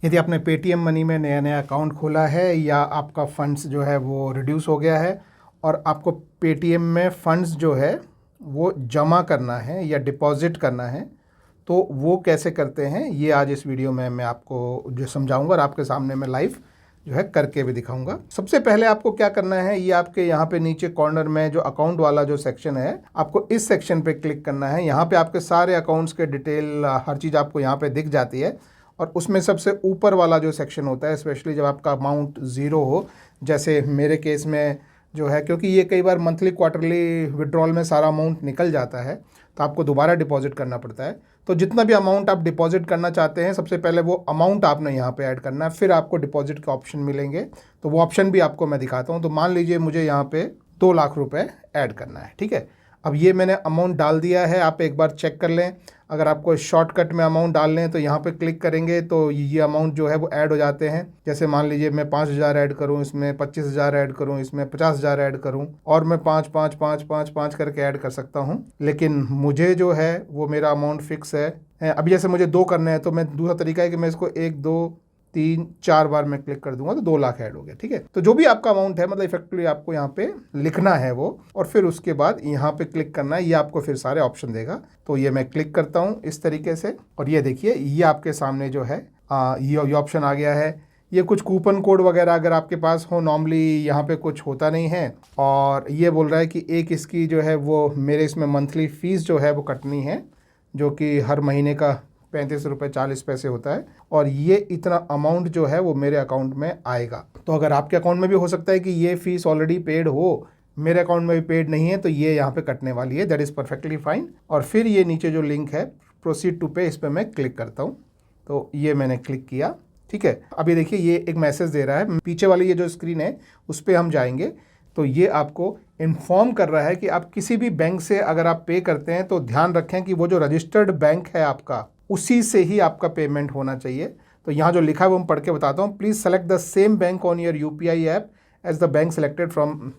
यदि आपने Paytm money में नया नया अकाउंट खोला है या आपका फंड्स जो है वो रिड्यूस हो गया है और आपको पेटीएम में फंड्स जो है वो जमा करना है या डिपॉज़िट करना है, तो वो कैसे करते हैं ये आज इस वीडियो में मैं आपको जो समझाऊंगा और आपके सामने मैं लाइव जो है करके भी दिखाऊंगा। सबसे पहले आपको क्या करना है, ये आपके यहाँ पे नीचे कॉर्नर में जो अकाउंट वाला जो सेक्शन है, आपको इस सेक्शन पे क्लिक करना है। यहाँ पे आपके सारे अकाउंट्स के डिटेल हर चीज़ आपको यहाँ पे दिख जाती है और उसमें सबसे ऊपर वाला जो सेक्शन होता है, स्पेशली जब आपका अमाउंट ज़ीरो हो, जैसे मेरे केस में जो है, क्योंकि ये कई बार मंथली क्वार्टरली विड्रॉल में सारा अमाउंट निकल जाता है तो आपको दोबारा डिपॉजिट करना पड़ता है। तो जितना भी अमाउंट आप डिपॉजिट करना चाहते हैं, सबसे पहले वो अमाउंट आपने यहाँ पे ऐड करना है, फिर आपको डिपॉजिट के ऑप्शन मिलेंगे। तो वो ऑप्शन भी आपको मैं दिखाता हूँ। तो मान लीजिए मुझे यहाँ पे 2 लाख रुपए ऐड करना है, ठीक है। अब ये मैंने अमाउंट डाल दिया है, आप एक बार चेक कर लें। अगर आपको शॉर्टकट में अमाउंट डालने हैं तो यहाँ पे क्लिक करेंगे तो ये अमाउंट जो है वो ऐड हो जाते हैं। जैसे मान लीजिए मैं 5,000 ऐड करूँ, इसमें 25,000 ऐड करूँ, इसमें 50,000 ऐड करूँ और मैं 5 करके ऐड कर सकता हूँ। लेकिन मुझे जो है वो मेरा अमाउंट फिक्स है। अभी जैसे मुझे 2 करने हैं तो मैं दूसरा तरीका है कि मैं इसको 1 2 3 4 बार मैं क्लिक कर दूंगा तो 2 लाख ऐड हो गया, ठीक है। तो जो भी आपका अमाउंट है, मतलब इफेक्टिवली आपको यहाँ पे लिखना है वो, और फिर उसके बाद यहाँ पे क्लिक करना है। ये आपको फिर सारे ऑप्शन देगा। तो ये मैं क्लिक करता हूँ इस तरीके से और ये देखिए ये आपके सामने जो है ये ऑप्शन आ गया है। ये कुछ कूपन कोड वगैरह अगर आपके पास हो, नॉर्मली यहाँ पे कुछ होता नहीं है। और ये बोल रहा है कि एक इसकी जो है वो मेरे इसमें मंथली फ़ीस जो है वो कटनी है, जो कि हर महीने का 35 रुपये 40 पैसे होता है और ये इतना अमाउंट जो है वो मेरे अकाउंट में आएगा। तो अगर आपके अकाउंट में भी हो सकता है कि ये फ़ीस ऑलरेडी पेड हो, मेरे अकाउंट में भी पेड नहीं है, तो ये यहाँ पे कटने वाली है। That is perfectly fine. और फिर ये नीचे जो लिंक है प्रोसीड टू पे, इस पर मैं क्लिक करता हूँ। तो ये मैंने क्लिक किया, ठीक है। अभी देखिए ये एक मैसेज दे रहा है, पीछे वाली ये जो स्क्रीन है उस पर हम जाएंगे तो ये आपको इन्फॉर्म कर रहा है कि आप किसी भी बैंक से अगर आप पे करते हैं तो ध्यान रखें कि वो जो रजिस्टर्ड बैंक है आपका, उसी से ही आपका पेमेंट होना चाहिए। तो यहाँ जो लिखा है वो मैं पढ़ के बताता हूँ। Please select the same bank on your UPI app as the bank selected from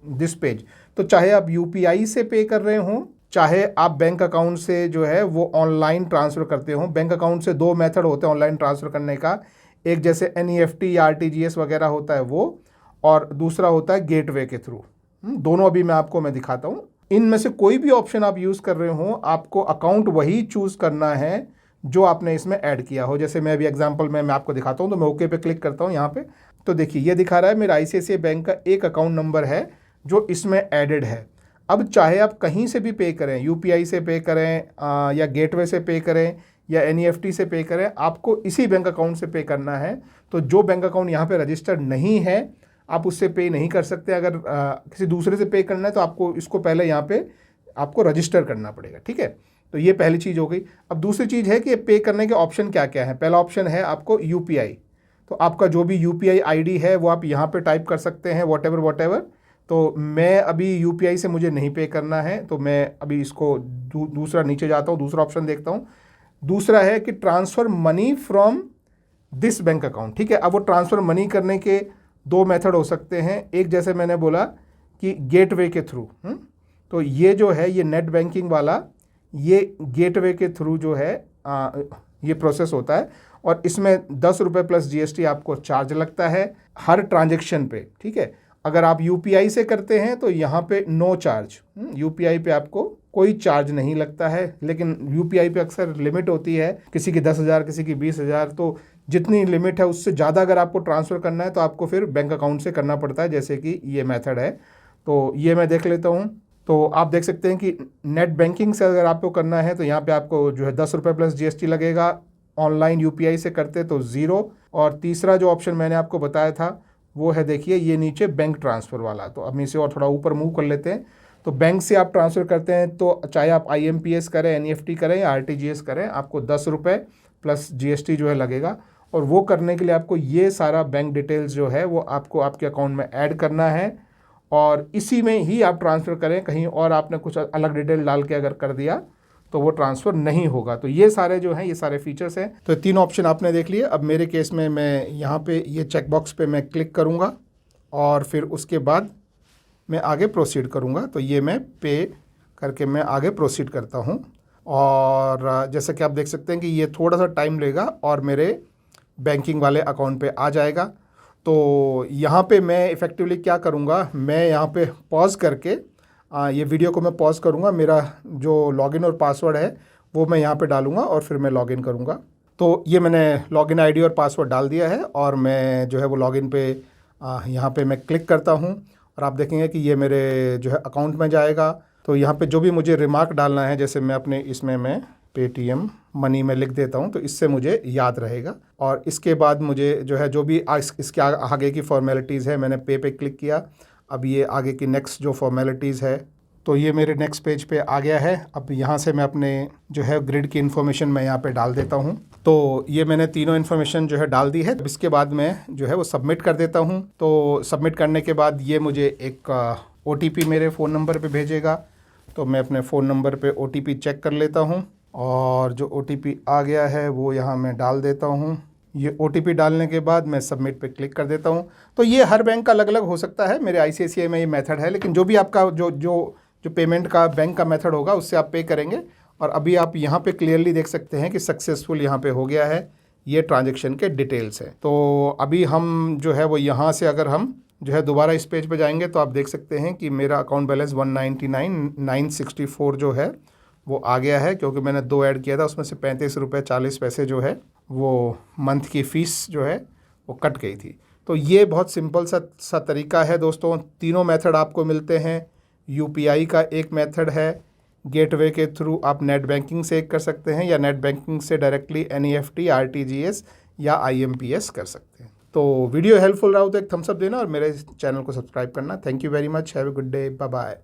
this page. तो चाहे आप यूपीआई से पे कर रहे हों, चाहे आप बैंक अकाउंट से जो है वो ऑनलाइन ट्रांसफ़र करते हों। बैंक अकाउंट से 2 मेथड होते हैं ऑनलाइन ट्रांसफ़र करने का, एक जैसे एनईएफटी या आरटीजीएस वगैरह होता है वो, और दूसरा होता है गेटवे के थ्रू। दोनों अभी मैं दिखाता हूँ। इनमें से कोई भी ऑप्शन आप यूज़ कर रहे हो, आपको अकाउंट वही चूज़ करना है जो आपने इसमें ऐड किया हो। जैसे मैं अभी एग्जांपल में मैं आपको दिखाता हूँ, तो मैं ओके पे क्लिक करता हूँ यहाँ पे। तो देखिए ये दिखा रहा है मेरा आईसीआईसीआई बैंक का एक अकाउंट नंबर है जो इसमें एडेड है। अब चाहे आप कहीं से भी पे करें, यूपीआई से पे करें या गेटवे से पे करें या एनईएफटी से पे करें, आपको इसी बैंक अकाउंट से पे करना है। तो जो बैंक अकाउंट यहाँ पे रजिस्टर्ड नहीं है आप उससे पे नहीं कर सकते। अगर किसी दूसरे से पे करना है तो आपको इसको पहले यहाँ पे आपको रजिस्टर करना पड़ेगा, ठीक है। तो ये पहली चीज़ हो गई। अब दूसरी चीज़ है कि पे करने के ऑप्शन क्या क्या है। पहला ऑप्शन है आपको यूपीआई। तो आपका जो भी यूपीआई आईडी है वो आप यहाँ पे टाइप कर सकते हैं, वॉटेवर। तो मैं अभी यूपीआई से मुझे नहीं पे करना है, तो मैं अभी इसको दूसरा नीचे जाता हूँ, दूसरा ऑप्शन देखता हूँ। दूसरा है कि transfer money from this bank account, ठीक है। अब वो ट्रांसफ़र मनी करने के 2 मेथड हो सकते हैं। एक जैसे मैंने बोला कि गेटवे के थ्रू, तो ये जो है ये नेट बैंकिंग वाला, ये गेटवे के थ्रू जो है ये प्रोसेस होता है और इसमें 10 रुपये प्लस जीएसटी आपको चार्ज लगता है हर ट्रांजेक्शन पे, ठीक है। अगर आप यूपीआई से करते हैं तो यहाँ पे नो चार्ज, यूपीआई पे आपको कोई चार्ज नहीं लगता है। लेकिन यूपीआई पे अक्सर लिमिट होती है, किसी की 10,000 किसी की 20,000, तो जितनी लिमिट है उससे ज़्यादा अगर आपको ट्रांसफ़र करना है तो आपको फिर बैंक अकाउंट से करना पड़ता है, जैसे कि ये मेथड है। तो ये मैं देख लेता हूँ। तो आप देख सकते हैं कि नेट बैंकिंग से अगर आपको करना है तो यहाँ पे आपको जो है 10 रुपये प्लस जीएसटी लगेगा। ऑनलाइन यूपीआई से करते तो 0। और तीसरा जो ऑप्शन मैंने आपको बताया था वो है, देखिए ये नीचे बैंक ट्रांसफ़र वाला। तो अब इसे और थोड़ा ऊपर मूव कर लेते हैं। तो बैंक से आप ट्रांसफ़र करते हैं तो चाहे आप आईएमपीएस करें, एनईएफटी करें या आरटीजीएस करें, आपको 10 रुपये प्लस जीएसटी जो है लगेगा। और वो करने के लिए आपको ये सारा बैंक डिटेल्स जो है वो आपको आपके अकाउंट में ऐड करना है और इसी में ही आप ट्रांसफ़र करें। कहीं और आपने कुछ अलग डिटेल डाल के अगर कर दिया तो वो ट्रांसफ़र नहीं होगा। तो ये सारे जो हैं ये सारे फीचर्स हैं। तो 3 ऑप्शन आपने देख लिए। अब मेरे केस में मैं यहाँ पे ये चेक बॉक्स पे मैं क्लिक करूँगा और फिर उसके बाद मैं आगे प्रोसीड करूँगा। तो ये मैं पे करके मैं आगे प्रोसीड करता हूँ और जैसा कि आप देख सकते हैं कि ये थोड़ा सा टाइम लेगा और मेरे बैंकिंग वाले अकाउंट पे आ जाएगा। तो यहाँ पे मैं इफ़ेक्टिवली क्या करूँगा, मैं यहाँ पे पॉज करके ये वीडियो को मैं पॉज करूँगा, मेरा जो लॉगिन और पासवर्ड है वो मैं यहाँ पे डालूँगा और फिर मैं लॉगिन करूँगा। तो ये मैंने लॉगिन आईडी और पासवर्ड डाल दिया है और मैं जो है वो लॉगिन पे यहाँ पे मैं क्लिक करता हूँ और आप देखेंगे कि ये मेरे जो है अकाउंट में जाएगा। तो यहाँ पे जो भी मुझे रिमार्क डालना है, जैसे मैं अपने इसमें मैं पेटीएम मनी में लिख देता हूँ, तो इससे मुझे याद रहेगा। और इसके बाद मुझे जो है जो भी इसके आगे की फॉर्मेलिटीज़ है, मैंने पे क्लिक किया। अब ये आगे की नेक्स्ट जो फॉर्मेलिटीज़ है, तो ये मेरे नेक्स्ट पेज पे आ गया है। अब यहाँ से मैं अपने जो है ग्रिड की इन्फॉर्मेशन मैं यहाँ पे डाल देता हूँ। तो ये मैंने तीनों इन्फॉर्मेशन जो है डाल दी है। इसके बाद मैं जो है वो सबमिट कर देता हूँ। तो सबमिट करने के बाद ये मुझे एक OTP मेरे फ़ोन नंबर पे भेजेगा। तो मैं अपने फ़ोन नंबर पे OTP चेक कर लेता हूँ और जो OTP आ गया है वो यहाँ मैं डाल देता हूँ। ये OTP डालने के बाद मैं सबमिट पे क्लिक कर देता हूँ। तो ये हर बैंक का अलग अलग हो सकता है, मेरे ICICI में ये मेथड है, लेकिन जो भी आपका जो पेमेंट का बैंक का मेथड होगा उससे आप पे करेंगे। और अभी आप यहाँ पे क्लियरली देख सकते हैं कि सक्सेसफुल यहाँ पे हो गया है, ये ट्रांजैक्शन के डिटेल्स हैं। तो अभी हम जो है वो यहाँ से अगर हम जो है दोबारा इस पेज पे जाएंगे तो आप देख सकते हैं कि मेरा अकाउंट बैलेंस 199,964 जो है वो आ गया है, क्योंकि मैंने 2 ऐड किया था, उसमें से 35 रुपये 40 पैसे जो है वो मंथ की फ़ीस जो है वो कट गई थी। तो ये बहुत सिंपल सा तरीका है दोस्तों। तीनों मेथड आपको मिलते हैं। UPI का एक मेथड है, गेटवे के थ्रू आप नेट बैंकिंग से कर सकते हैं, या नेट बैंकिंग से डायरेक्टली NEFT, RTGS या IMPS कर सकते हैं। तो वीडियो हेल्पफुल रहा हो तो एक थम्स अप देना और मेरे चैनल को सब्सक्राइब करना। Thank you very much, have a good day, bye bye.